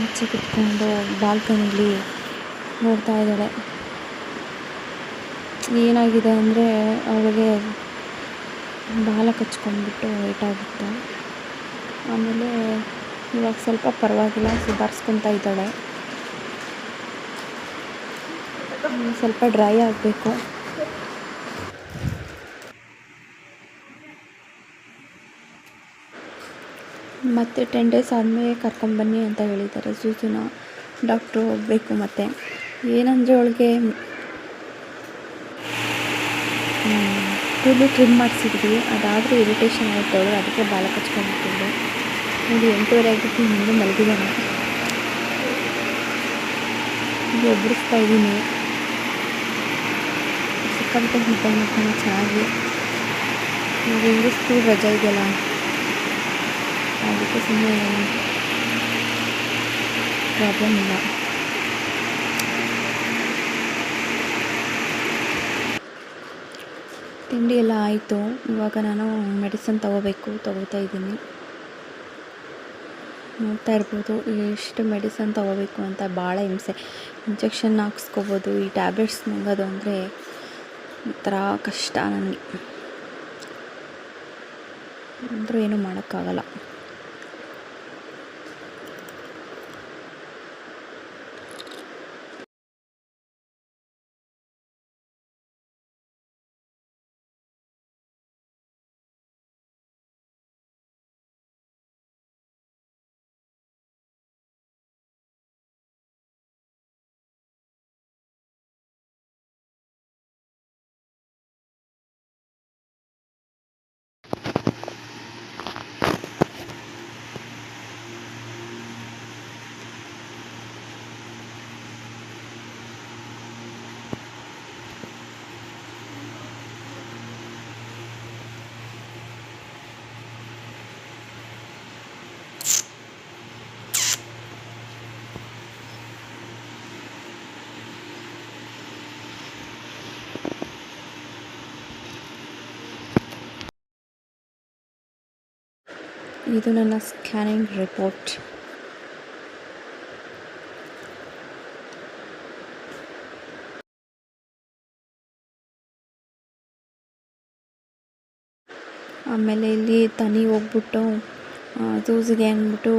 ಆಚೆ ಕುತ್ಕೊಂಡು ಬಾಲ್ಕನಿಲಿ ನೋಡ್ತಾ ಇದ್ದಾಳೆ. ಏನಾಗಿದೆ ಅಂದರೆ ಅವಳಿಗೆ ಬಾಲ ಕಚ್ಕೊಂಡ್ಬಿಟ್ಟು ಏಟಾಗಿತ್ತು. ಆಮೇಲೆ ಇವಾಗ ಸ್ವಲ್ಪ ಪರವಾಗಿಲ್ಲ, ಸುಧಾರಿಸ್ಕೊತಾ ಇದ್ದಾಳೆ. ಸ್ವಲ್ಪ ಡ್ರೈ ಆಗಬೇಕು. ಮತ್ತು 10 ಡೇಸ್ ಆದಮೇಲೆ ಕರ್ಕೊಂಬನ್ನಿ ಅಂತ ಹೇಳಿದ್ದಾರೆ. ಸೂಸುನ ಡಾಕ್ಟ್ರು ಹೋಗಬೇಕು. ಮತ್ತು ಏನಂದರೆ ಅವಳಿಗೆ ಕೂದಲು ಟ್ರಿಮ್ ಮಾಡಿಸಿದ್ವಿ, ಅದಾದರೂ ಇರಿಟೇಷನ್ ಆಯಿತು ಅವಳು, ಅದಕ್ಕೆ ಬಾಲ ಕಚ್ಕೊಂಡ್ಬಿಟ್ಟಿದ್ದು. ನೋಡಿ 8:30 ಆಗಿತ್ತು, ಇನ್ನೂ ಮಲಗಿದ್ದಾನೆ. ಇದು ಒಬ್ಬರಿಸ್ತಾ ಇದ್ದೀನಿ. ಸಿಕ್ಕಾಬಿಟ್ಟೆ ನಿದ್ದೆ ಮಾಡ್ತಾನೆ ಚೆನ್ನಾಗಿ. ಈಗ ಹೆಂಗೂ ಸ್ಕೂಲ್ ರಜೆ ಇದೆಯಲ್ಲ, ಅದಕ್ಕೆ ಸುಮ್ಮನೆ ಪ್ರಾಬ್ಲಮ್ ಇಲ್ಲ. ತಿಂಡಿ ಎಲ್ಲ ಆಯಿತು. ಇವಾಗ ನಾನು ಮೆಡಿಸನ್ ತೊಗೋತಾ ಇದ್ದೀನಿ. ನೋಡ್ತಾ ಇರ್ಬೋದು ಎಷ್ಟು ಮೆಡಿಸನ್ ತೊಗೋಬೇಕು ಅಂತ. ಭಾಳ ಹಿಂಸೆ. ಇಂಜೆಕ್ಷನ್ ಹಾಕ್ಸ್ಕೊಬೋದು, ಈ ಟ್ಯಾಬ್ಲೆಟ್ಸ್ ನುಂಗೋದು ಅಂದರೆ ಒಂಥರ ಕಷ್ಟ ನನಗೆ. ಅಂದರೂ ಏನೂ ಮಾಡೋಕ್ಕಾಗಲ್ಲ. ಇದು ನನ್ನ ಸ್ಕ್ಯಾನಿಂಗ್ ರಿಪೋರ್ಟ್. ಆಮೇಲೆ ಇಲ್ಲಿ ತನಿ ಹೋಗ್ಬಿಟ್ಟು ಸೂಜಿಗೆ ಅಂದ್ಬಿಟ್ಟು